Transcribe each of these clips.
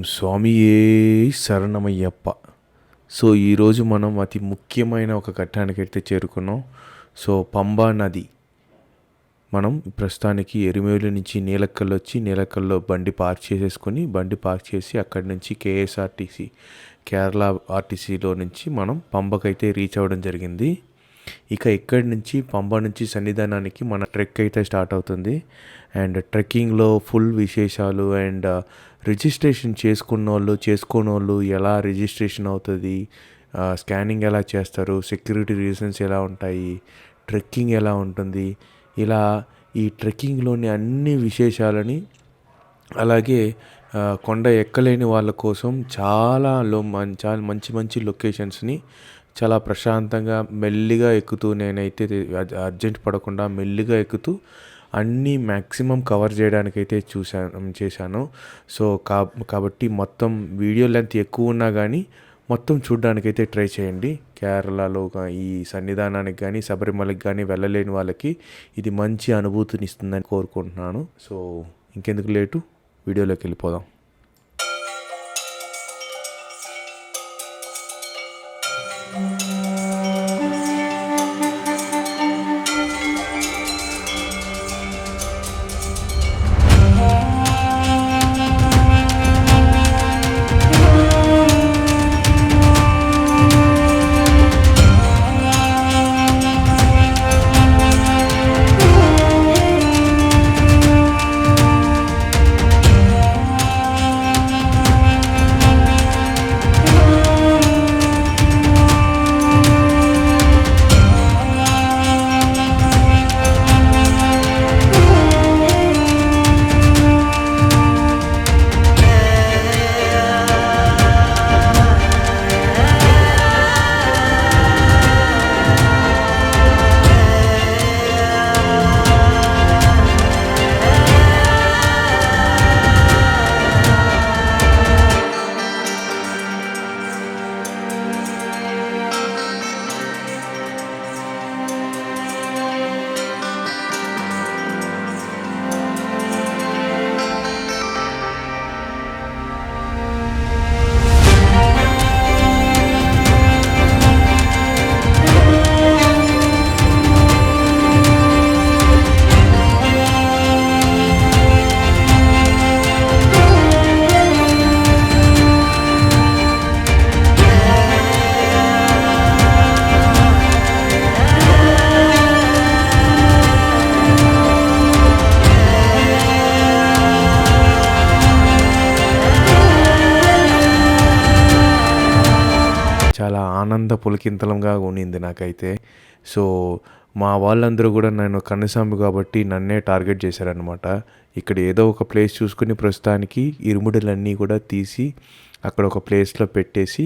ఓం స్వామియే శరణమయ్యప్ప. సో ఈరోజు మనం అతి ముఖ్యమైన ఒక ఘట్టానికైతే చేరుకున్నాం. సో పంబా నది మనం ప్రస్తుతానికి ఎరిమేలి నుంచి నీలక్కల్ వచ్చి నీలక్కల్లో బండి పార్క్ చేసి అక్కడి నుంచి కేఎస్ఆర్టీసీ కేరళ ఆర్టీసీలో నుంచి మనం పంబకైతే రీచ్ అవ్వడం జరిగింది. ఇక ఇక్కడి నుంచి పంబ నుంచి సన్నిధానానికి మన ట్రెక్ అయితే స్టార్ట్ అవుతుంది. అండ్ ట్రెక్కింగ్లో ఫుల్ విశేషాలు అండ్ రిజిస్ట్రేషన్ చేసుకోనోళ్ళు ఎలా రిజిస్ట్రేషన్ అవుతుంది, స్కానింగ్ ఎలా చేస్తారు, సెక్యూరిటీ రీజన్స్ ఎలా ఉంటాయి, ట్రెక్కింగ్ ఎలా ఉంటుంది, ఇలా ఈ ట్రెక్కింగ్లోని అన్ని విశేషాలని అలాగే కొండ ఎక్కలేని వాళ్ళ కోసం చాలా మంచి మంచి లొకేషన్స్ని చాలా ప్రశాంతంగా మెల్లిగా ఎక్కుతూ నేనైతే అర్జెంట్ పడకుండా మెల్లిగా ఎక్కుతూ అన్నీ మ్యాక్సిమం కవర్ చేయడానికైతే చేశాను. సో కాబట్టి మొత్తం వీడియో లెంత్ ఎక్కువ ఉన్నా కానీ మొత్తం చూడడానికైతే ట్రై చేయండి. కేరళలో ఈ సన్నిధానానికి కానీ శబరిమలకి కానీ వెళ్ళలేని వాళ్ళకి ఇది మంచి అనుభూతిని ఇస్తుందని కోరుకుంటున్నాను. సో ఇంకెందుకు లేటు, వీడియోలోకి వెళ్ళిపోదాం. చాలా ఆనంద పులకింతలంగా ఉండింది నాకైతే. సో మా వాళ్ళందరూ కూడా నేను కన్నుసామి కాబట్టి నన్నే టార్గెట్ చేశారనమాట. ఇక్కడ ఏదో ఒక ప్లేస్ చూసుకుని ప్రస్తుతానికి ఇరుముడులన్నీ కూడా తీసి అక్కడ ఒక ప్లేస్లో పెట్టేసి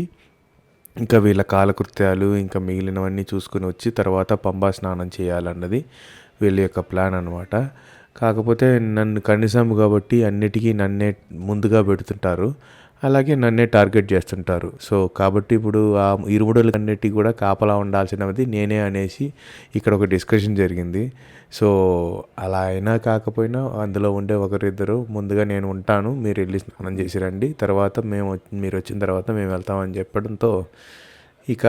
ఇంకా వీళ్ళ కాలకృత్యాలు ఇంకా మిగిలినవన్నీ చూసుకుని వచ్చి తర్వాత పంబా స్నానం చేయాలన్నది వీళ్ళ యొక్క ప్లాన్ అనమాట. కాకపోతే నన్ను కన్నుసామి కాబట్టి అన్నిటికీ నన్నే ముందుగా పెడుతుంటారు, అలాగే నన్నే టార్గెట్ చేస్తుంటారు. సో కాబట్టి ఇప్పుడు ఆ ఇరుముడులన్నిటికీ కూడా కాపలా ఉండాల్సినది నేనే అనేసి ఇక్కడ ఒక డిస్కషన్ జరిగింది. సో అలా అయినా కాకపోయినా అందులో ఉండే ఒకరిద్దరు ముందుగా నేను ఉంటాను, మీరు వెళ్ళి స్నానం చేసి రండి, తర్వాత మీరు వచ్చిన తర్వాత మేము వెళ్తామని చెప్పడంతో ఇక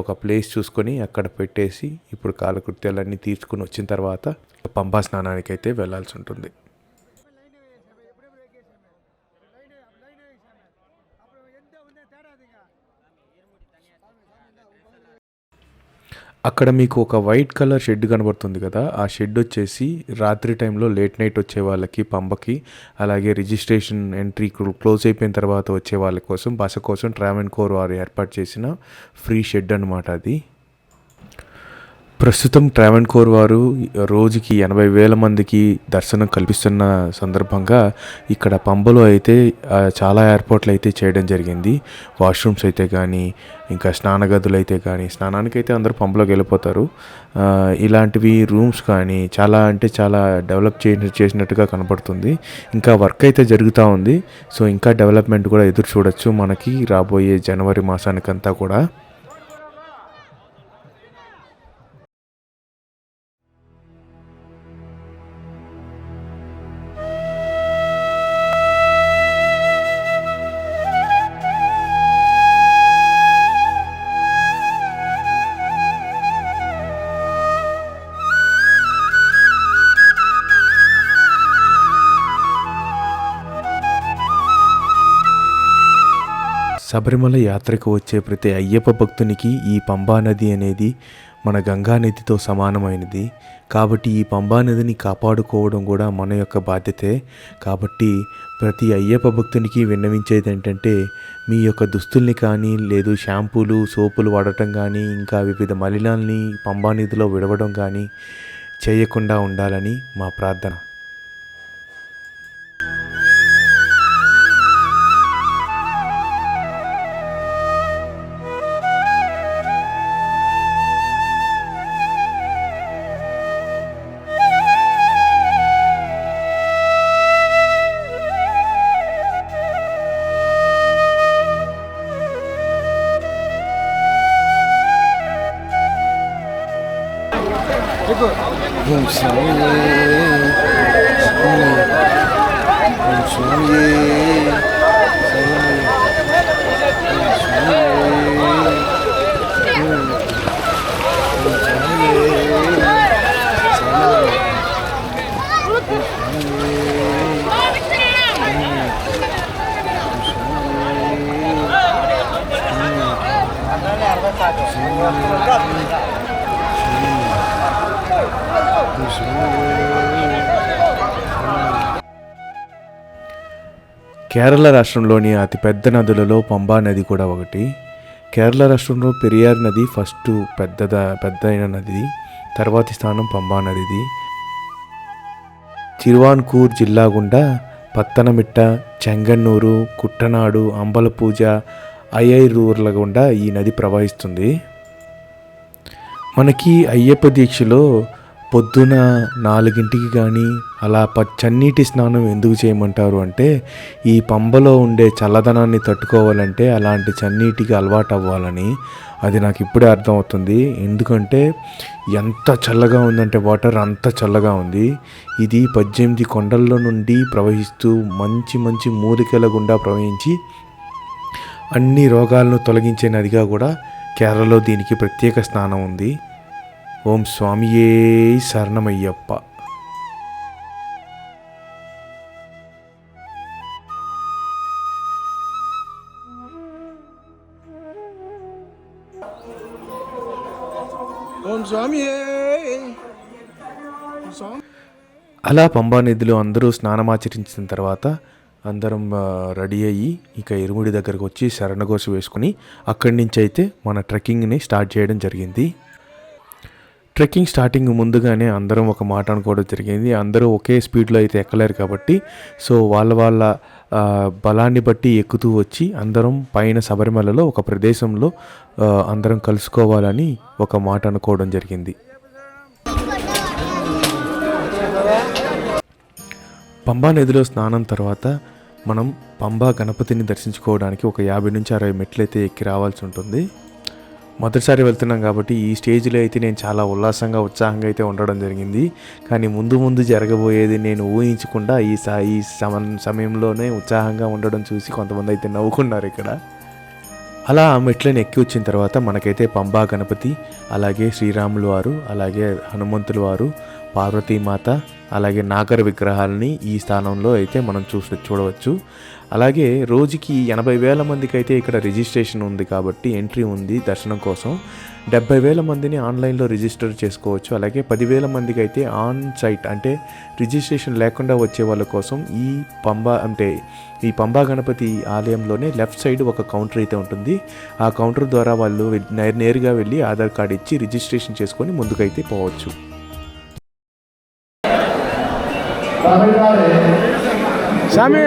ఒక ప్లేస్ చూసుకొని అక్కడ పెట్టేసి ఇప్పుడు కాలకృత్యాలన్నీ తీర్చుకొని వచ్చిన తర్వాత పంబా స్నానానికి అయితే వెళ్ళాల్సి ఉంటుంది. అక్కడ మీకు ఒక వైట్ కలర్ షెడ్ కనబడుతుంది కదా, ఆ షెడ్ వచ్చేసి రాత్రి టైంలో లేట్ నైట్ వచ్చే వాళ్ళకి పంబకి, అలాగే రిజిస్ట్రేషన్ ఎంట్రీ క్లోజ్ అయిపోయిన తర్వాత వచ్చే వాళ్ళ కోసం బస కోసం ట్రావెన్కోర్ వారు ఏర్పాటు చేసిన ఫ్రీ షెడ్ అనమాట అది. ప్రస్తుతం ట్రావెన్కోర్ వారు రోజుకి 80,000 మందికి దర్శనం కల్పిస్తున్న సందర్భంగా ఇక్కడ పంబలో అయితే చాలా ఏర్పాట్లు అయితే చేయడం జరిగింది. వాష్రూమ్స్ అయితే కానీ, ఇంకా స్నాన గదులు అయితే కానీ, స్నానానికైతే అందరూ పంబలోకి వెళ్ళిపోతారు. ఇలాంటివి రూమ్స్ కానీ చాలా అంటే చాలా డెవలప్ చేసినట్టుగా కనపడుతుంది. ఇంకా వర్క్ అయితే జరుగుతూ ఉంది. సో ఇంకా డెవలప్మెంట్ కూడా ఎదురు చూడొచ్చు మనకి రాబోయే జనవరి మాసానికంతా కూడా. శబరిమల యాత్రకు వచ్చే ప్రతి అయ్యప్ప భక్తునికి ఈ పంబా నది అనేది మన గంగా నదితో సమానమైనది. కాబట్టి ఈ పంబా నదిని కాపాడుకోవడం కూడా మన యొక్క బాధ్యతే. కాబట్టి ప్రతి అయ్యప్ప భక్తునికి విన్నవించేది ఏంటంటే, మీ యొక్క దుస్తుల్ని కానీ లేదు షాంపూలు సోపులు వాడటం కానీ ఇంకా వివిధ మలినాల్ని పంబా నదిలో విడవడం కానీ చేయకుండా ఉండాలని మా ప్రార్థన. ఓం స్వామియే ఓం స్వామియే కేరళ రాష్ట్రంలోని అతిపెద్ద నదులలో పంబా నది కూడా ఒకటి. కేరళ రాష్ట్రంలో పెరియార్ నది ఫస్ట్ పెద్దైన నది, తర్వాతి స్థానం పంబా నదిది. తిరువాన్కూర్ జిల్లా గుండా పత్తనమిట్ట, చెంగన్నూరు, కుట్టనాడు, అంబలపూజ, అయ్యైరూర్ల గుండా ఈ నది ప్రవహిస్తుంది. మనకి అయ్యప్ప దీక్షలో పొద్దున 4 కానీ అలా చన్నీటి స్నానం ఎందుకు చేయమంటారు అంటే, ఈ పంబలో ఉండే చల్లదనాన్ని తట్టుకోవాలంటే అలాంటి చన్నీటికి అలవాటు అవ్వాలని. అది నాకు ఇప్పుడే అర్థమవుతుంది. ఎందుకంటే ఎంత చల్లగా ఉందంటే వాటర్ అంత చల్లగా ఉంది. ఇది 18 కొండల్లో నుండి ప్రవహిస్తూ మంచి మూలికల గుండా ప్రవహించి అన్ని రోగాలను తొలగించే నదిగా కూడా కేరళలో దీనికి ప్రత్యేక స్థానం ఉంది. ఓం స్వామియే శరణమయ్యప్ప. ఓం స్వామియే. అలా పంబా నదిలో అందరూ స్నానమాచరించిన తర్వాత అందరం రెడీ అయ్యి ఇక ఇరుముడి దగ్గరకు వచ్చి శరణఘోష వేసుకుని అక్కడి నుంచి అయితే మన ట్రెక్కింగ్ని స్టార్ట్ చేయడం జరిగింది. ట్రెక్కింగ్ స్టార్టింగ్ ముందుగానే అందరం ఒక మాట అనుకోవడం జరిగింది. అందరూ ఒకే స్పీడ్లో అయితే ఎక్కలేరు కాబట్టి సో వాళ్ళ బలాన్ని బట్టి ఎక్కుతూ వచ్చి అందరం పైన శబరిమలలో ఒక ప్రదేశంలో అందరం కలుసుకోవాలని ఒక మాట అనుకోవడం జరిగింది. పంబా నదిలో స్నానం తర్వాత మనం పంబా గణపతిని దర్శించుకోవడానికి ఒక 50 నుంచి 60 మెట్లు అయితే ఎక్కి రావాల్సి ఉంటుంది. మొదటిసారి వెళ్తున్నాం కాబట్టి ఈ స్టేజ్లో అయితే నేను చాలా ఉత్సాహంగా అయితే ఉండడం జరిగింది. కానీ ముందు జరగబోయేది నేను ఊహించకుండా ఈ సమయంలోనే ఉత్సాహంగా ఉండడం చూసి కొంతమంది అయితే నవ్వుకున్నారు ఇక్కడ. అలా ఆ మెట్లను ఎక్కి వచ్చిన తర్వాత మనకైతే పంబా గణపతి, అలాగే శ్రీరాములు వారు, అలాగే హనుమంతుల వారు, పార్వతీమాత, అలాగే నాగర విగ్రహాలని ఈ స్థానంలో అయితే మనం చూడవచ్చు. అలాగే రోజుకి 80,000 మందికి అయితే ఇక్కడ రిజిస్ట్రేషన్ ఉంది కాబట్టి ఎంట్రీ ఉంది దర్శనం కోసం. 70,000 మందిని ఆన్లైన్లో రిజిస్టర్ చేసుకోవచ్చు. అలాగే 10,000 మందికి అయితే ఆన్ సైట్ అంటే రిజిస్ట్రేషన్ లేకుండా వచ్చే వాళ్ళ కోసం ఈ పంబా గణపతి ఆలయంలోనే లెఫ్ట్ సైడ్ ఒక కౌంటర్ అయితే ఉంటుంది. ఆ కౌంటర్ ద్వారా వాళ్ళు నేరుగా వెళ్ళి ఆధార్ కార్డు ఇచ్చి రిజిస్ట్రేషన్ చేసుకొని ముందుకైతే పోవచ్చు. స్వామి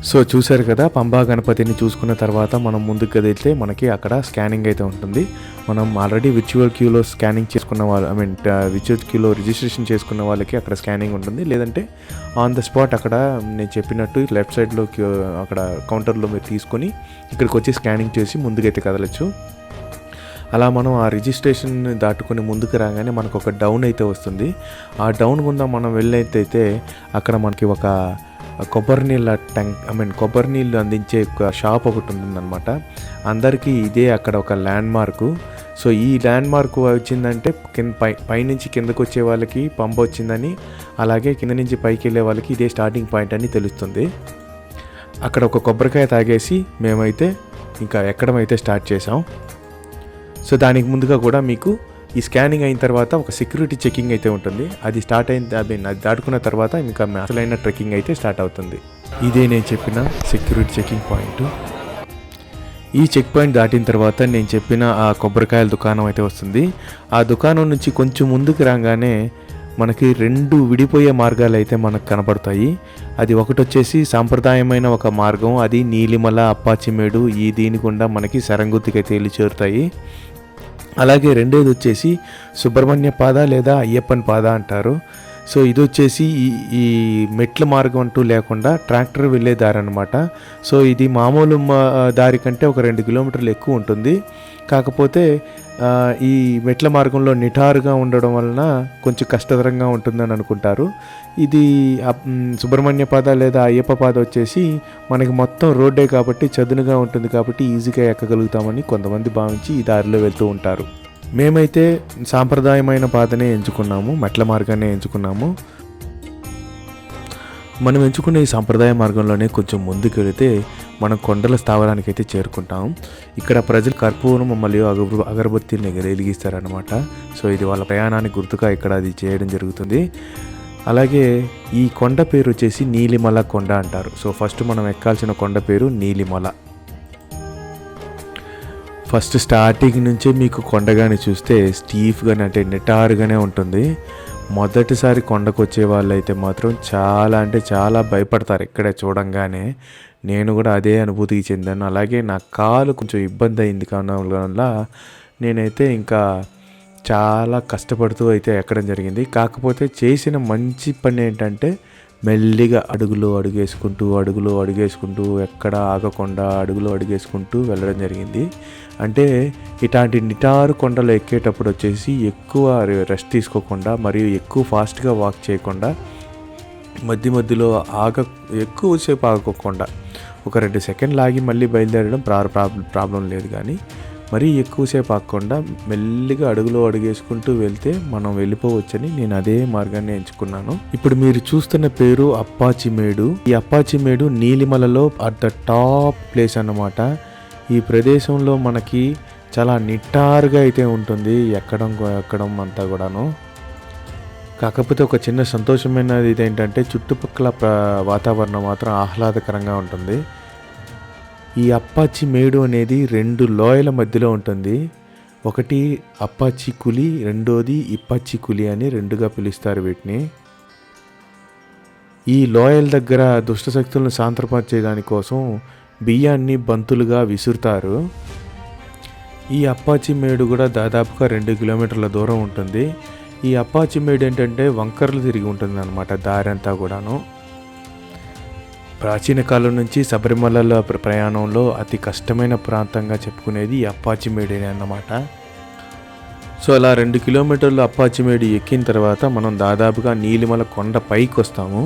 సో చూశారు కదా, పంబా గణపతిని చూసుకున్న తర్వాత మనం ముందుకు కదిలితే మనకి అక్కడ స్కానింగ్ అయితే ఉంటుంది. మనం ఆల్రెడీ విర్చువల్ క్యూలో స్కానింగ్ చేసుకున్న వాళ్ళు, విర్చువల్ క్యూలో రిజిస్ట్రేషన్ చేసుకున్న వాళ్ళకి అక్కడ స్కానింగ్ ఉంటుంది. లేదంటే ఆన్ ద స్పాట్ అక్కడ నేను చెప్పినట్టు లెఫ్ట్ సైడ్లో అక్కడ కౌంటర్లో మీరు తీసుకొని ఇక్కడికి వచ్చి స్కానింగ్ చేసి ముందుకైతే కదలచ్చు. అలా మనం ఆ రిజిస్ట్రేషన్ దాటుకొని ముందుకు రాగానే మనకు ఒక డౌన్ అయితే వస్తుంది. ఆ డౌన్ గుండా మనం వెళ్ళైతే అక్కడ మనకి ఒక కొబ్బరి నీళ్ళ ట్యాంక్ కొబ్బరి నీళ్ళు అందించే ఒక షాప్ ఒకటి ఉంటుందన్నమాట. అందరికీ ఇదే అక్కడ ఒక ల్యాండ్ మార్కు. సో ఈ ల్యాండ్ మార్క్ వచ్చిందంటే పైనుంచి కిందకు వచ్చే వాళ్ళకి పంప వచ్చిందని, అలాగే కింద నుంచి పైకి వెళ్ళే వాళ్ళకి ఇదే స్టార్టింగ్ పాయింట్ అని తెలుస్తుంది. అక్కడ ఒక కొబ్బరికాయ తాగేసి మేమైతే ఇంకా ఎక్కడం అయితే స్టార్ట్ చేసాం. సో దానికి ముందుగా కూడా మీకు ఈ స్కానింగ్ అయిన తర్వాత ఒక సెక్యూరిటీ చెకింగ్ అయితే ఉంటుంది. అది స్టార్ట్ అది దాటుకున్న తర్వాత ఇంకా అసలైన ట్రెక్కింగ్ అయితే స్టార్ట్ అవుతుంది. ఇదే నేను చెప్పిన సెక్యూరిటీ చెకింగ్ పాయింట్. ఈ చెక్ పాయింట్ దాటిన తర్వాత నేను చెప్పిన ఆ కొబ్బరికాయల దుకాణం అయితే వస్తుంది. ఆ దుకాణం నుంచి కొంచెం ముందుకు రాగానే మనకి 2 విడిపోయే మార్గాలు అయితే మనకు కనపడతాయి. అది ఒకటి వచ్చేసి సాంప్రదాయమైన ఒక మార్గం, అది నీలిమల అప్పాచిమేడు. ఈ దీని గుండా మనకి సరంగుత్తికి అయితే వెళ్ళి చేరుతాయి. అలాగే రెండోది వచ్చేసి సుబ్రహ్మణ్య పాద లేదా అయ్యప్పన్ పాద అంటారు. సో ఇది వచ్చేసి ఈ మెట్ల మార్గం అంటూ లేకుండా ట్రాక్టర్ వెళ్ళే దారి అనమాట. సో ఇది మామూలు దారి కంటే ఒక 2 కిలోమీటర్లు ఎక్కువ ఉంటుంది. కాకపోతే ఈ మెట్ల మార్గంలో నిటారుగా ఉండడం వలన కొంచెం కష్టతరంగా ఉంటుందని అనుకుంటారు. ఇది సుబ్రహ్మణ్య పాద లేదా అయ్యప్ప పాద వచ్చేసి మనకి మొత్తం రోడ్డే కాబట్టి చదునుగా ఉంటుంది కాబట్టి ఈజీగా ఎక్కగలుగుతామని కొంతమంది భావించి ఈ దారిలో వెళ్తూ ఉంటారు. మేమైతే సాంప్రదాయమైన పాదనే ఎంచుకున్నాము, మెట్ల మార్గాన్ని ఎంచుకున్నాము. మనం ఎంచుకునే ఈ సాంప్రదాయ మార్గంలోనే కొంచెం ముందుకు వెళితే మనం కొండల స్థావరానికి అయితే చేరుకుంటాం. ఇక్కడ ప్రజలు కర్పూరం మరియు అగరబత్తిని వెలిగిస్తారనమాట. సో ఇది వాళ్ళ ప్రయాణానికి గుర్తుగా ఇక్కడ అది చేయడం జరుగుతుంది. అలాగే ఈ కొండ పేరు వచ్చేసి నీలిమల కొండ అంటారు. సో ఫస్ట్ మనం ఎక్కాల్సిన కొండ పేరు నీలిమల. ఫస్ట్ స్టార్టింగ్ నుంచే మీకు కొండగాని చూస్తే స్టీఫ్గానే అంటే నిటారుగానే ఉంటుంది. మొదటిసారి కొండకు వచ్చే వాళ్ళు అయితే మాత్రం చాలా భయపడతారు ఇక్కడే చూడంగానే. నేను కూడా అదే అనుభూతికి చెందాను. అలాగే నా కాలు కొంచెం ఇబ్బంది అయింది కారణం నేనైతే ఇంకా చాలా కష్టపడుతూ అయితే ఎక్కడం జరిగింది. కాకపోతే చేసిన మంచి పని ఏంటంటే మెల్లిగా అడుగులో అడుగేసుకుంటూ ఎక్కడ ఆగకుండా అడుగులో అడుగేసుకుంటూ వెళ్ళడం జరిగింది. అంటే ఇట్లాంటి నిటారు కొండలు ఎక్కేటప్పుడు వచ్చేసి ఎక్కువ రెస్ట్ తీసుకోకుండా మరియు ఎక్కువ ఫాస్ట్గా వాక్ చేయకుండా మధ్యలో ఎక్కువసేపు ఆగకుండా ఒక 2 సెకండ్లు ఆగి మళ్ళీ బయలుదేరడం ప్రాబ్లం లేదు. కానీ మరీ ఎక్కువసేపు ఆగకుండా మెల్లిగా అడుగులో అడుగేసుకుంటూ వెళ్తే మనం వెళ్ళిపోవచ్చని నేను అదే మార్గాన్ని ఎంచుకున్నాను. ఇప్పుడు మీరు చూస్తున్న పేరు అప్పాచిమేడు. ఈ అప్పాచిమేడు నీలిమలలో అట్ ద టాప్ ప్లేస్ అన్నమాట. ఈ ప్రదేశంలో మనకి చాలా నిటారుగా అయితే ఉంటుంది ఎక్కడం అంతా కూడాను. కాకపోతే ఒక చిన్న సంతోషమైనది ఇదేంటంటే చుట్టుపక్కల వాతావరణం మాత్రం ఆహ్లాదకరంగా ఉంటుంది. ఈ అప్పాచిమేడు అనేది 2 లోయల మధ్యలో ఉంటుంది. ఒకటి అప్పాచి కులి, రెండోది ఇప్పాచి కులి అని 2గా పిలుస్తారు వీటిని. ఈ లోయల దగ్గర దుష్టశక్తులను సాంత్రపరిచే దానికోసం బియ్యాన్ని బంతులుగా విసురుతారు. ఈ అప్పాచిమేడు కూడా దాదాపుగా 2 కిలోమీటర్ల దూరం ఉంటుంది. ఈ అప్పాచిమేడు ఏంటంటే వంకర్లు తిరిగి ఉంటుంది అన్నమాట దారి అంతా కూడాను. ప్రాచీన కాలం నుంచి శబరిమల ప్రయాణంలో అతి కష్టమైన ప్రాంతంగా చెప్పుకునేది ఈ అప్పాచిమేడే అన్నమాట. సో అలా 2 కిలోమీటర్లు అప్పాచిమేడు ఎక్కిన తర్వాత మనం దాదాపుగా నీలిమల కొండ పైకి వస్తాము.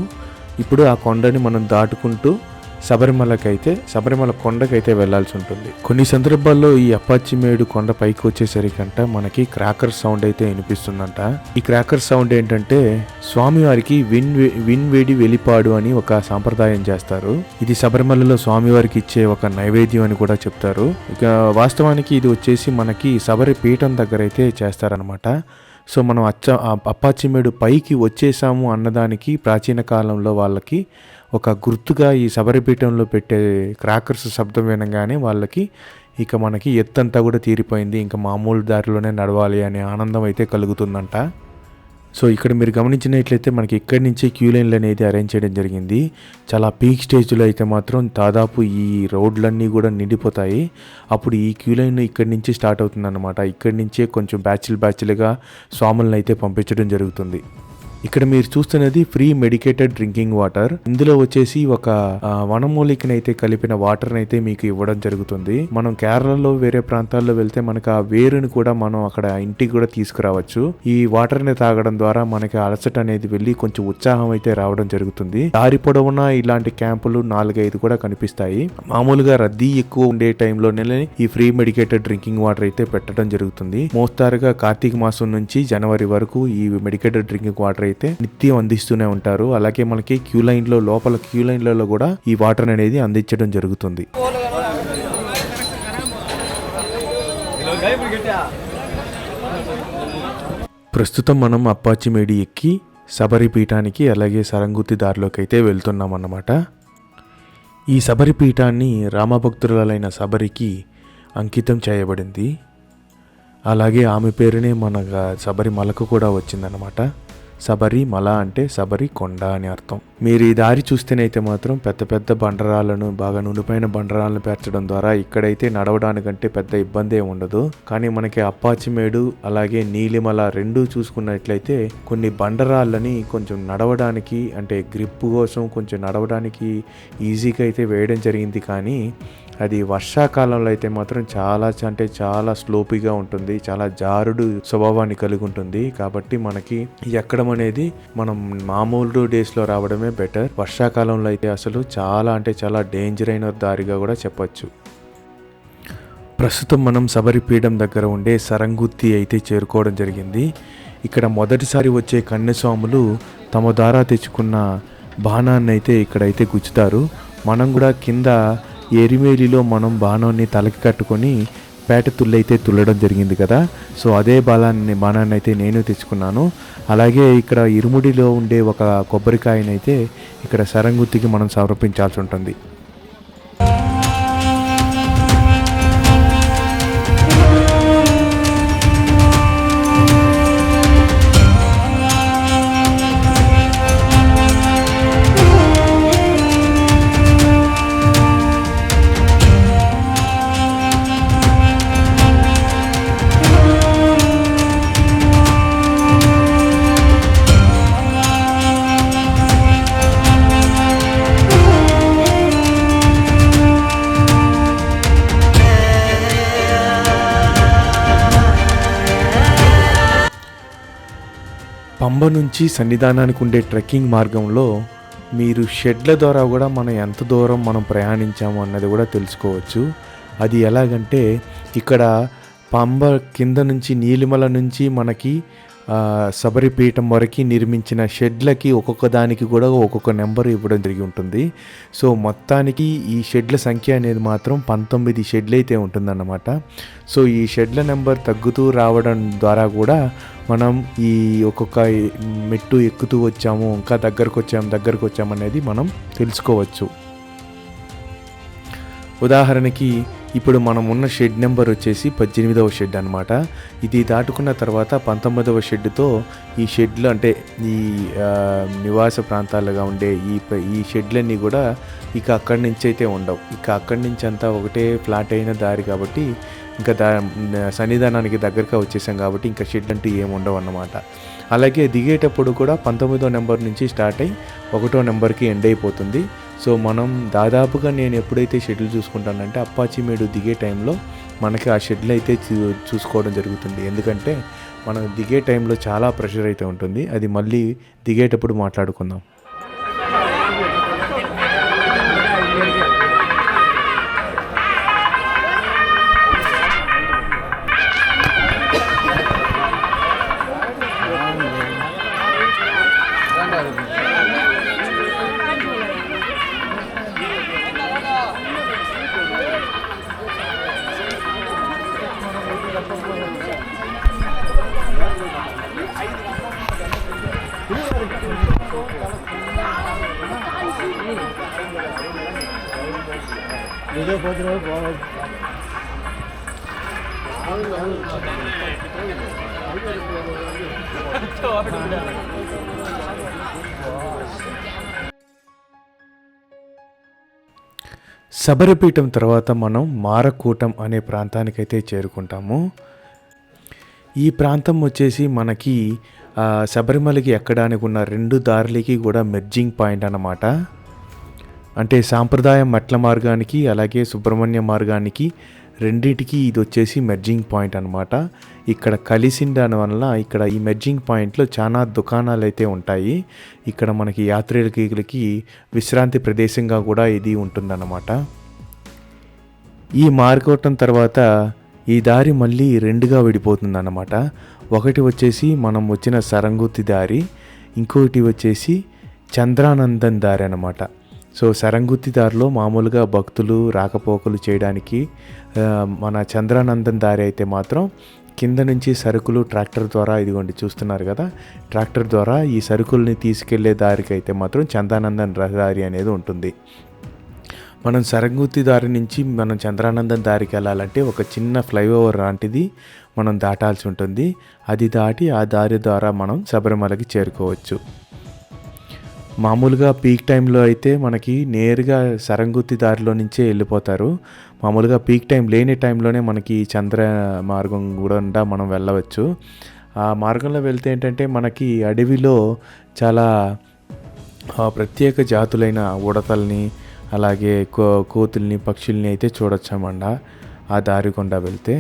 ఇప్పుడు ఆ కొండని మనం దాటుకుంటూ శబరిమల కొండకైతే వెళ్లాల్సి ఉంటుంది. కొన్ని సందర్భాల్లో ఈ అప్పాచిమేడు కొండ పైకి వచ్చేసరికంట మనకి క్రాకర్ సౌండ్ అయితే వినిపిస్తుందంట. ఈ క్రాకర్ సౌండ్ ఏంటంటే స్వామివారికి విన్వేడి వెలిపాడు అని ఒక సాంప్రదాయం చేస్తారు. ఇది శబరిమలలో స్వామివారికి ఇచ్చే ఒక నైవేద్యం అని కూడా చెప్తారు. ఇక వాస్తవానికి ఇది వచ్చేసి మనకి శబరి పీఠం దగ్గర అయితే చేస్తారనమాట. సో మనం అప్పాచిమేడు పైకి వచ్చేసాము అన్నదానికి ప్రాచీన కాలంలో వాళ్ళకి ఒక గుర్తుగా ఈ శబరిపీఠంలో పెట్టే క్రాకర్స్ శబ్దం వినగానే వాళ్ళకి ఇక మనకి ఎత్తంతా కూడా తీరిపోయింది, ఇంకా మామూలు దారిలోనే నడవాలి అనే ఆనందం అయితే కలుగుతుందంట. సో ఇక్కడ మీరు గమనించినట్లయితే మనకి ఇక్కడి నుంచే క్యూ లైన్లు అనేది అరేంజ్ చేయడం జరిగింది. చాలా పీక్ స్టేజ్లో అయితే మాత్రం దాదాపు ఈ రోడ్లన్నీ కూడా నిండిపోతాయి. అప్పుడు ఈ క్యూ లైన్ ఇక్కడి నుంచి స్టార్ట్ అవుతుందన్నమాట. ఇక్కడి నుంచే కొంచెం బ్యాచ్లుగా స్వాములను అయితే పంపించడం జరుగుతుంది. ఇక్కడ మీరు చూస్తున్నది ఫ్రీ మెడికేటెడ్ డ్రింకింగ్ వాటర్. ఇందులో వచ్చేసి ఒక వనమూలికనైతే కలిపిన వాటర్ అయితే మీకు ఇవ్వడం జరుగుతుంది. మనం కేరళలో వేరే ప్రాంతాల్లో వెళ్తే మనకు ఆ వేరుని కూడా మనం అక్కడ ఇంటికి కూడా తీసుకురావచ్చు. ఈ వాటర్ ని తాగడం ద్వారా మనకి అలసట అనేది వెళ్ళి కొంచెం ఉత్సాహం అయితే రావడం జరుగుతుంది. దారి పొడవునా ఇలాంటి క్యాంపులు 4-5 కూడా కనిపిస్తాయి. మామూలుగా రద్దీ ఎక్కువ ఉండే టైంలోనే ఈ ఫ్రీ మెడికేటెడ్ డ్రింకింగ్ వాటర్ అయితే పెట్టడం జరుగుతుంది. మోస్తారుగా కార్తీక మాసం నుంచి జనవరి వరకు ఈ మెడికేటెడ్ డ్రింకింగ్ వాటర్ అయితే నిత్యం అందిస్తూనే ఉంటారు. అలాగే మనకి క్యూ లైన్లలో కూడా ఈ వాటర్ అనేది అందించడం జరుగుతుంది. ప్రస్తుతం మనం అప్పాచి మేడి ఎక్కి శబరి పీఠానికి అలాగే సరంగుత్తి దారిలోకి అయితే వెళ్తున్నాం అన్నమాట. ఈ శబరి పీఠాన్ని రామభక్తురాలైన శబరికి అంకితం చేయబడింది. అలాగే ఆమె పేరునే మన శబరిమలకు కూడా వచ్చిందనమాట. శబరిమల అంటే శబరి కొండ అని అర్థం. మీరు ఈ దారి చూస్తేనైతే మాత్రం పెద్ద బండరాలను, బాగా నునుపైన బండరాలను పేర్చడం ద్వారా ఇక్కడైతే నడవడానికంటే పెద్ద ఇబ్బంది ఏమి ఉండదు. కానీ మనకి అప్పాచిమేడు అలాగే నీలిమల రెండు చూసుకున్నట్లయితే కొన్ని బండరాళ్ళని కొంచెం నడవడానికి అంటే గ్రిప్ కోసం కొంచెం నడవడానికి ఈజీగా అయితే వేయడం జరిగింది. కానీ అది వర్షాకాలంలో అయితే మాత్రం చాలా స్లోపీగా ఉంటుంది. చాలా జారుడు స్వభావాన్ని కలిగి ఉంటుంది. కాబట్టి మనకి ఎక్కడం అనేది మనం మామూలు డేస్లో రావడమే బెటర్. వర్షాకాలంలో అయితే అసలు చాలా డేంజర్ అయిన దారిగా కూడా చెప్పొచ్చు. ప్రస్తుతం మనం శబరిపీఠం దగ్గర ఉండే సరంగుత్తి అయితే చేరుకోవడం జరిగింది. ఇక్కడ మొదటిసారి వచ్చే కన్యస్వాములు తమ ద్వారా తెచ్చుకున్న బాణాన్ని అయితే ఇక్కడైతే గుచ్చుతారు. మనం కూడా కింద ఎరిమేలిలో మనం బాణాన్ని తలకి కట్టుకొని పేట తుళ్ళైతే తుల్లడం జరిగింది కదా. సో అదే బాణాన్ని అయితే నేను తెచ్చుకున్నాను. అలాగే ఇక్కడ ఇరుముడిలో ఉండే ఒక కొబ్బరికాయనైతే ఇక్కడ సరంగుత్తికి మనం సమర్పించాల్సి ఉంటుంది. పంబ నుంచి సన్నిధానానికి ఉండే ట్రెక్కింగ్ మార్గంలో మీరు షెడ్ల ద్వారా కూడా మనం ఎంత దూరం మనం ప్రయాణించాము అన్నది కూడా తెలుసుకోవచ్చు. అది ఎలాగంటే ఇక్కడ పంబ కింద నుంచి నీలిమల నుంచి మనకి శబరిపీఠం వరకు నిర్మించిన షెడ్లకి ఒక్కొక్క దానికి కూడా ఒక్కొక్క నెంబర్ ఇవ్వడం జరిగి ఉంటుంది. సో మొత్తానికి ఈ షెడ్ల సంఖ్య అనేది మాత్రం 19 షెడ్లు అయితే ఉంటుందన్నమాట. సో ఈ షెడ్ల నెంబర్ తగ్గుతూ రావడం ద్వారా కూడా మనం ఈ ఒక్కొక్క మెట్టు ఎక్కుతూ వచ్చాము, ఇంకా దగ్గరకు వచ్చాము అనేది మనం తెలుసుకోవచ్చు. ఉదాహరణకి ఇప్పుడు మనం ఉన్న షెడ్ నెంబర్ వచ్చేసి 18వ షెడ్ అనమాట. ఇది దాటుకున్న తర్వాత 19వ షెడ్తో ఈ షెడ్లు అంటే ఈ నివాస ప్రాంతాలుగా ఉండే ఈ షెడ్లన్నీ కూడా ఇక అక్కడి నుంచి అయితే ఉండవు. ఇక అక్కడి నుంచి అంతా ఒకటే ఫ్లాట్ అయిన దారి కాబట్టి ఇంకా సన్నిధానానికి దగ్గరగా వచ్చేసాం కాబట్టి ఇంకా షెడ్ అంటూ ఏమి ఉండవు అన్నమాట. అలాగే దిగేటప్పుడు కూడా 19వ నెంబర్ నుంచి స్టార్ట్ అయ్యి 1వ నెంబర్కి ఎండ్ అయిపోతుంది. సో మనం దాదాపుగా నేను ఎప్పుడైతే షెడ్యూల్ చూసుకుంటానంటే అప్పాచిమేడు దిగే టైంలో మనకి ఆ షెడ్యూల్ అయితే చూసుకోవడం జరుగుతుంది. ఎందుకంటే మనం దిగే టైంలో చాలా ప్రెషర్ అయితే ఉంటుంది. అది మళ్ళీ దిగేటప్పుడు మాట్లాడుకుందాం. శబరిపీఠం తర్వాత మనం మారకూటం అనే ప్రాంతానికైతే చేరుకుంటాము. ఈ ప్రాంతం వచ్చేసి మనకి శబరిమలకి ఎక్కడానికి ఉన్న 2 దారులకి కూడా మెర్జింగ్ పాయింట్ అన్నమాట. అంటే సాంప్రదాయ మెట్ల మార్గానికి అలాగే సుబ్రహ్మణ్య మార్గానికి రెండింటికి ఇది వచ్చేసి మెర్జింగ్ పాయింట్ అనమాట. ఇక్కడ కలిసిన దాని వల్ల ఇక్కడ ఈ మెర్జింగ్ పాయింట్లో చాలా దుకాణాలు అయితే ఉంటాయి. ఇక్కడ మనకి యాత్రికులకి విశ్రాంతి ప్రదేశంగా కూడా ఇది ఉంటుందన్నమాట. ఈ మార్గవటం తర్వాత ఈ దారి మళ్ళీ 2గా విడిపోతుందన్నమాట. ఒకటి వచ్చేసి మనం వచ్చిన సరంగుత్తి దారి, ఇంకొకటి వచ్చేసి చంద్రానందన్ దారి అన్నమాట. సో సరంగుత్తి దారిలో మామూలుగా భక్తులు రాకపోకలు చేయడానికి, మన చంద్రానందన్ దారి అయితే మాత్రం కింద నుంచి సరుకులు ట్రాక్టర్ ద్వారా, ఇదిగోండి చూస్తున్నారు కదా, ట్రాక్టర్ ద్వారా ఈ సరుకుల్ని తీసుకెళ్లే దారికి అయితే మాత్రం చంద్రానందన్ దారి అనేది ఉంటుంది. మనం సరంగుత్తి దారి నుంచి మనం చంద్రానందన్ దారికి వెళ్ళాలంటే ఒక చిన్న ఫ్లైఓవర్ లాంటిది మనం దాటాల్సి ఉంటుంది. అది దాటి ఆ దారి ద్వారా మనం శబరిమలకి చేరుకోవచ్చు. మామూలుగా పీక్ టైంలో అయితే మనకి నేరుగా సరంగుత్తి దారిలో నుంచే వెళ్ళిపోతారు. మామూలుగా పీక్ టైం లేని టైంలోనే మనకి చంద్ర మార్గం కూడా మనం వెళ్ళవచ్చు. ఆ మార్గంలో వెళ్తే ఏంటంటే మనకి అడవిలో చాలా ప్రత్యేక జాతులైన ఉడతల్ని అలాగే కోతుల్ని పక్షుల్ని అయితే చూడొచ్చామండ ఆ దారి గుండా వెళ్తే.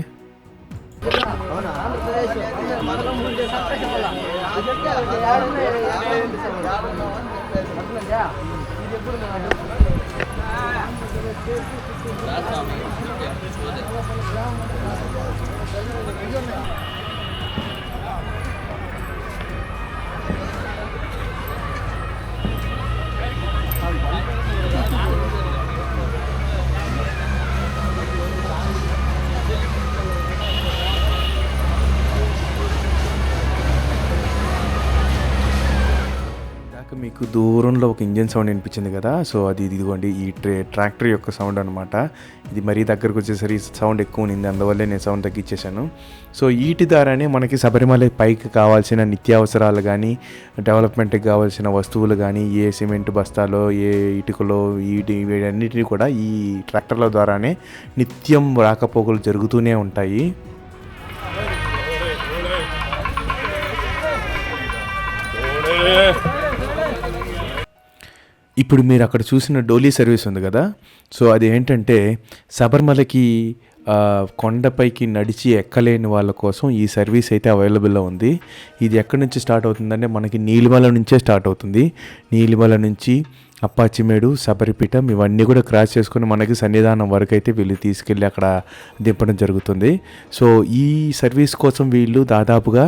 మీకు దూరంలో ఒక ఇంజన్ సౌండ్ వినిపించింది కదా, సో అది ఇదిగోండి ఈ ట్రాక్టర్ యొక్క సౌండ్ అనమాట. ఇది మరీ దగ్గరకు వచ్చేసరికి సౌండ్ ఎక్కువ ఉంది, అందువల్లే నేను సౌండ్ తగ్గించేశాను. సో వీటి ద్వారానే మనకి శబరిమల పైకి కావాల్సిన నిత్యావసరాలు కానీ, డెవలప్మెంట్కి కావాల్సిన వస్తువులు కానీ, ఏ సిమెంట్ బస్తాలో ఏ ఇటుకలో వీటన్నిటిని కూడా ఈ ట్రాక్టర్ల ద్వారానే నిత్యం రాకపోకలు జరుగుతూనే ఉంటాయి. ఇప్పుడు మీరు అక్కడ చూసిన డోలీ సర్వీస్ ఉంది కదా, సో అది ఏంటంటే శబరిమలకి కొండపైకి నడిచి ఎక్కలేని వాళ్ళ కోసం ఈ సర్వీస్ అయితే అవైలబుల్లో ఉంది. ఇది ఎక్కడి నుంచి స్టార్ట్ అవుతుందంటే మనకి నీలిమల నుంచే స్టార్ట్ అవుతుంది. నీలిమల నుంచి అప్పాచిమేడు, శబరిపీఠం ఇవన్నీ కూడా క్రాస్ చేసుకుని మనకి సన్నిధానం వరకు అయితే వీళ్ళు తీసుకెళ్ళి అక్కడ దింపడం జరుగుతుంది. సో ఈ సర్వీస్ కోసం వీళ్ళు దాదాపుగా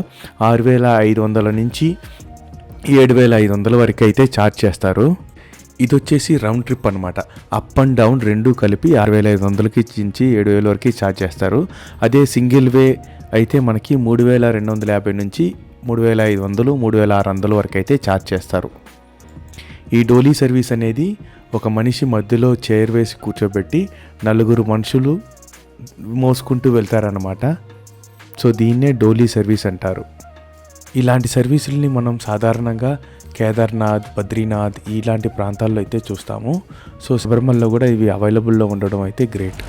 6,500 నుంచి 7,500 వరకు అయితే ఛార్జ్ చేస్తారు. ఇది వచ్చేసి రౌండ్ ట్రిప్ అనమాట. అప్ అండ్ డౌన్ రెండు కలిపి 6,500కి నుంచి 7,000 వరకు ఛార్జ్ చేస్తారు. అదే సింగిల్ వే అయితే మనకి 3,250 నుంచి 3,500, 3,600 వరకు అయితే ఛార్జ్ చేస్తారు. ఈ డోలీ సర్వీస్ అనేది ఒక మనిషి మధ్యలో చైర్ వేసి కూర్చోబెట్టి 4 మనుషులు మోసుకుంటూ వెళ్తారనమాట. సో దీన్నే డోలీ సర్వీస్ అంటారు. ఇలాంటి సర్వీసుల్ని మనం సాధారణంగా కేదార్నాథ్, బద్రీనాథ్ ఇలాంటి ప్రాంతాల్లో అయితే చూస్తాము. సో శబరిమలలో కూడా ఇవి అవైలబుల్లో ఉండడం అయితే గ్రేట్.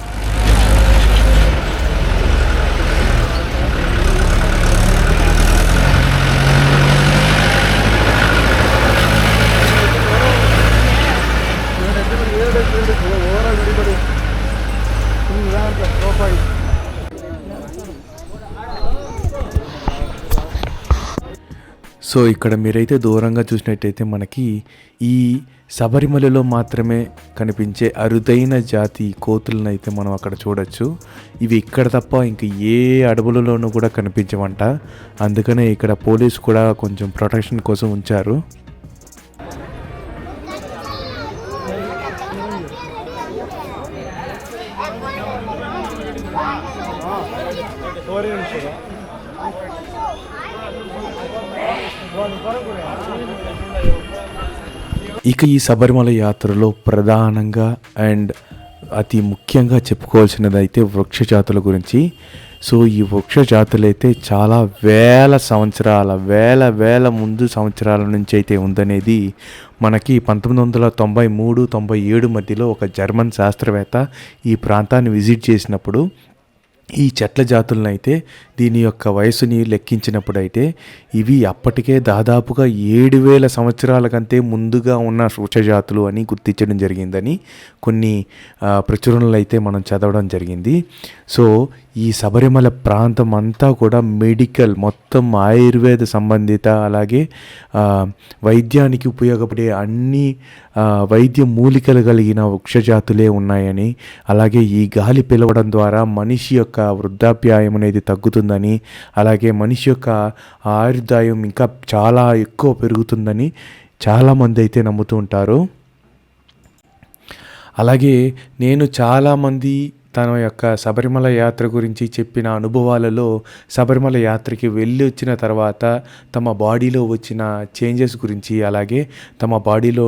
సో ఇక్కడ మీరైతే దూరంగా చూసినట్టయితే మనకి ఈ శబరిమలలో మాత్రమే కనిపించే అరుదైన జాతి కోతులను అయితే మనం అక్కడ చూడొచ్చు. ఇవి ఇక్కడ తప్ప ఇంక ఏ అడవులలోనూ కూడా కనిపించమంట. అందుకనే ఇక్కడ పోలీసు కూడా కొంచెం ప్రొటెక్షన్ కోసం ఉంచారు. ఇక ఈ శబరిమల యాత్రలో ప్రధానంగా అండ్ అతి ముఖ్యంగా చెప్పుకోవాల్సినది అయితే వృక్ష జాతుల గురించి. సో ఈ వృక్ష జాతులైతే చాలా వేల ముందు సంవత్సరాల నుంచి అయితే ఉందనేది మనకి 1993-97 మధ్యలో ఒక జర్మన్ శాస్త్రవేత్త ఈ ప్రాంతాన్ని విజిట్ చేసినప్పుడు ఈ చెట్ల జాతులను అయితే దీని యొక్క వయసుని లెక్కించినప్పుడు అయితే ఇవి అప్పటికే దాదాపుగా 7,000 సంవత్సరాల కంటే ముందుగా ఉన్న వృక్ష జాతులు అని గుర్తించడం జరిగిందని కొన్ని ప్రచురణలు అయితే మనం చదవడం జరిగింది. సో ఈ శబరిమల ప్రాంతం అంతా కూడా మెడికల్ మొత్తం ఆయుర్వేద సంబంధిత అలాగే వైద్యానికి ఉపయోగపడే అన్ని వైద్య మూలికలు కలిగిన వృక్ష జాతులే ఉన్నాయని, అలాగే ఈ గాలి పిలవడం ద్వారా మనిషి యొక్క వృద్ధాప్యాయం అనేది తగ్గుతుందని, అలాగే మనిషి యొక్క ఆయుర్దాయం ఇంకా చాలా ఎక్కువ పెరుగుతుందని చాలామంది అయితే నమ్ముతూ ఉంటారు. అలాగే నేను చాలామంది తన యొక్క శబరిమల యాత్ర గురించి చెప్పిన అనుభవాలలో శబరిమల యాత్రకి వెళ్ళి వచ్చిన తర్వాత తమ బాడీలో వచ్చిన చేంజెస్ గురించి, అలాగే తమ బాడీలో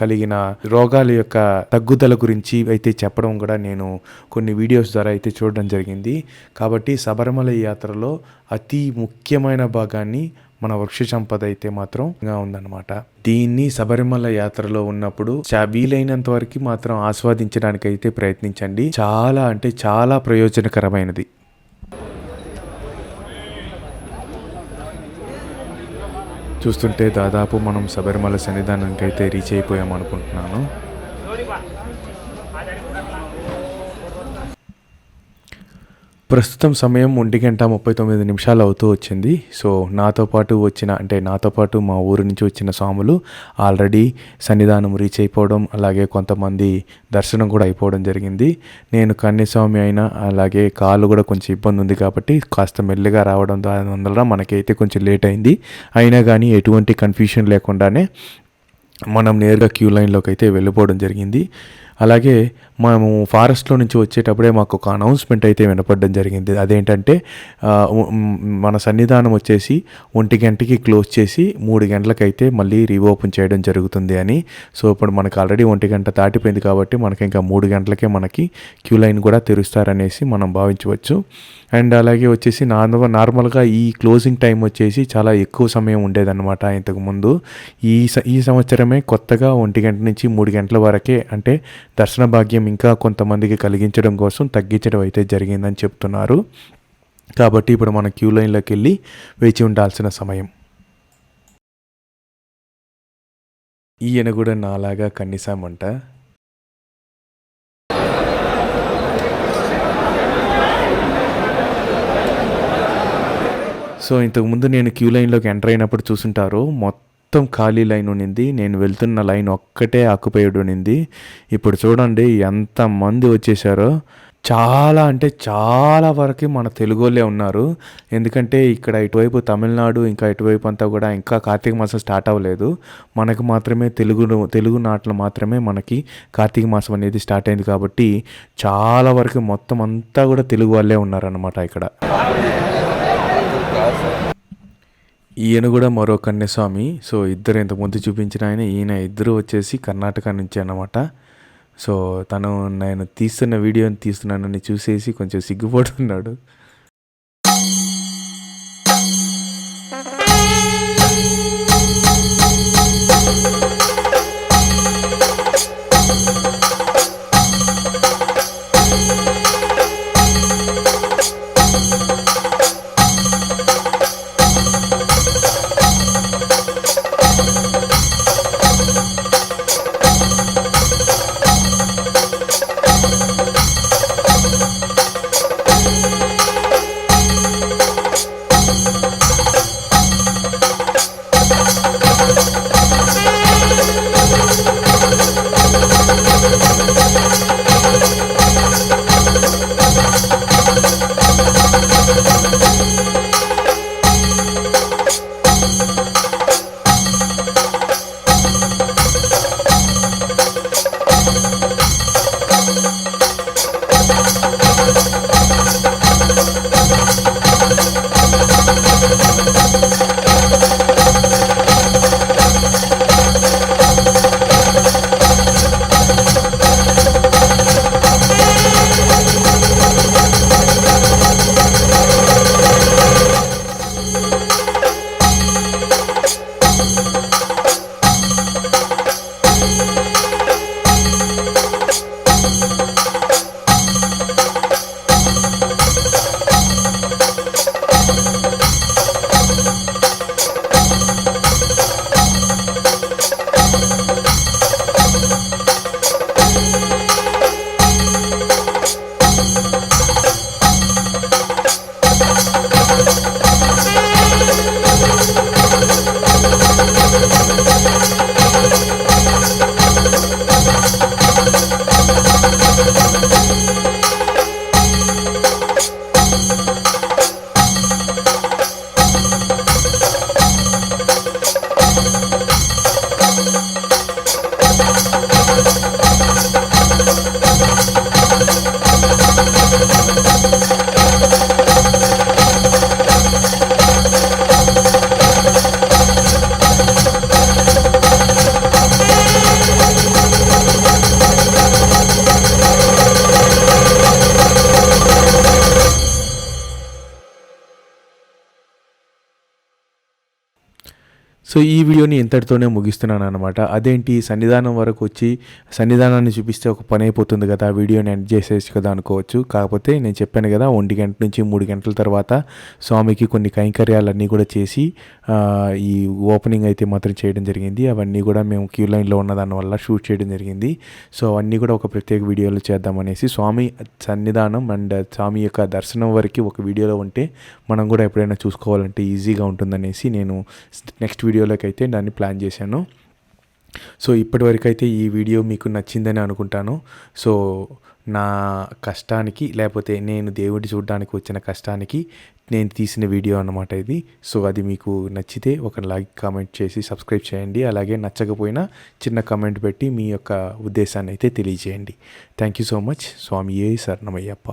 కలిగిన రోగాల యొక్క తగ్గుదల గురించి అయితే చెప్పడం కూడా నేను కొన్ని వీడియోస్ ద్వారా అయితే చూడడం జరిగింది. కాబట్టి శబరిమల యాత్రలో అతి ముఖ్యమైన భాగాన్ని మన వృక్ష సంపద అయితే మాత్రం ఉందన్నమాట. దీన్ని శబరిమల యాత్రలో ఉన్నప్పుడు వీలైనంత వరకు మాత్రం ఆస్వాదించడానికి అయితే ప్రయత్నించండి. చాలా అంటే చాలా ప్రయోజనకరమైనది. చూస్తుంటే దాదాపు మనం శబరిమల సన్నిధానానికి అయితే రీచ్ అయిపోయాం అనుకుంటున్నాను. ప్రస్తుతం సమయం 1:39 అవుతూ వచ్చింది. సో నాతో పాటు మా ఊరు నుంచి వచ్చిన స్వాములు ఆల్రెడీ సన్నిధానం రీచ్ అయిపోవడం, అలాగే కొంతమంది దర్శనం కూడా అయిపోవడం జరిగింది. నేను కన్యస్వామి అయినా అలాగే కాళ్ళు కూడా కొంచెం ఇబ్బంది ఉంది కాబట్టి కాస్త మెల్లిగా రావడం వల్ల మనకైతే కొంచెం లేట్ అయింది. అయినా కానీ ఎటువంటి కన్ఫ్యూషన్ లేకుండానే మనం నేరుగా క్యూ లైన్లోకి అయితే వెళ్ళిపోవడం జరిగింది. అలాగే మేము ఫారెస్ట్లో నుంచి వచ్చేటప్పుడే మాకు ఒక అనౌన్స్మెంట్ అయితే వినపడడం జరిగింది. అదేంటంటే మన సన్నిధానం వచ్చేసి 1 గంటకి క్లోజ్ చేసి 3 గంటలకైతే మళ్ళీ రీఓపెన్ చేయడం జరుగుతుంది అని. సో ఇప్పుడు మనకు ఆల్రెడీ 1 గంట దాటిపోయింది కాబట్టి మనకి ఇంకా 3 గంటలకే మనకి క్యూ లైన్ కూడా తెరుస్తారనేసి మనం భావించవచ్చు. అండ్ అలాగే వచ్చేసి నార్మల్గా ఈ క్లోజింగ్ టైం వచ్చేసి చాలా ఎక్కువ సమయం ఉండేదన్నమాట ఇంతకుముందు. ఈ సంవత్సరమే కొత్తగా 1 గంట నుంచి 3 గంటల వరకే, అంటే దర్శన భాగ్యం ఇంకా కొంతమందికి కలిగించడం కోసం తగ్గించడం అయితే జరిగిందని చెప్తున్నారు. కాబట్టి ఇప్పుడు మన క్యూ లైన్లోకి వెళ్ళి వేచి ఉండాల్సిన సమయం. ఈయన కూడా నాలాగా కన్నిసామంట. సో ఇంతకుముందు నేను క్యూ లైన్లోకి ఎంటర్ అయినప్పుడు చూసుంటారు, మొత్తం ఖాళీ లైన్ ఉన్నింది. నేను వెళ్తున్న లైన్ ఒక్కటే ఆక్యుపైడ్ ఉన్నింది. ఇప్పుడు చూడండి ఎంతమంది వచ్చేసారో. చాలా అంటే చాలా వరకు మన తెలుగు వాళ్ళే ఉన్నారు. ఎందుకంటే ఇక్కడ ఇటువైపు తమిళనాడు ఇంకా ఇటువైపు అంతా కూడా ఇంకా కార్తీక మాసం స్టార్ట్ అవ్వలేదు. మనకు మాత్రమే తెలుగు నాట్లో మాత్రమే మనకి కార్తీక మాసం అనేది స్టార్ట్ అయింది. కాబట్టి చాలా వరకు మొత్తం అంతా కూడా తెలుగు వాళ్ళే ఉన్నారన్నమాట ఇక్కడ. ఈయన కూడా మరో కన్యస్వామి. సో ఇద్దరు ఇంతకుముందు చూపించిన ఈయన ఇద్దరు వచ్చేసి కర్ణాటక నుంచి అన్నమాట. సో తను నేను తీస్తున్న వీడియోని తీస్తున్నానని చూసేసి కొంచెం సిగ్గుపడుతున్నాడు. సో ఈ వీడియోని ఇంతటితోనే ముగిస్తున్నాను అనమాట. అదేంటి సన్నిధానం వరకు వచ్చి సన్నిధానాన్ని చూపిస్తే ఒక పని అయిపోతుంది కదా, ఆ వీడియోని ఎండ్ చేసేసి కదా అనుకోవచ్చు. కాకపోతే నేను చెప్పాను కదా 1 గంట నుంచి 3 గంటల తర్వాత స్వామికి కొన్ని కైంకర్యాలన్నీ కూడా చేసి ఈ ఓపెనింగ్ అయితే మాత్రం చేయడం జరిగింది. అవన్నీ కూడా మేము క్యూ లైన్లో ఉన్న దానివల్ల షూట్ చేయడం జరిగింది. సో అవన్నీ కూడా ఒక ప్రత్యేక వీడియోలో చేద్దామనేసి, స్వామి సన్నిధానం అండ్ స్వామి యొక్క దర్శనం వరకు ఒక వీడియోలో ఉంటే మనం కూడా ఎప్పుడైనా చూసుకోవాలంటే ఈజీగా ఉంటుందనేసి నేను నెక్స్ట్ వీడియోలోకి అయితే దాన్ని ప్లాన్ చేశాను. సో ఇప్పటివరకు అయితే ఈ వీడియో మీకు నచ్చిందని అనుకుంటాను. సో నా కష్టానికి, లేకపోతే నేను దేవుడి చూడడానికి వచ్చిన కష్టానికి నేను తీసిన వీడియో అన్నమాట ఇది. సో అది మీకు నచ్చితే ఒక లైక్, కామెంట్ చేసి సబ్స్క్రైబ్ చేయండి. అలాగే నచ్చకపోయినా చిన్న కామెంట్ పెట్టి మీ యొక్క ఉద్దేశాన్ని అయితే తెలియజేయండి. Thank you so much. స్వామియే శరణమయ్యప్ప.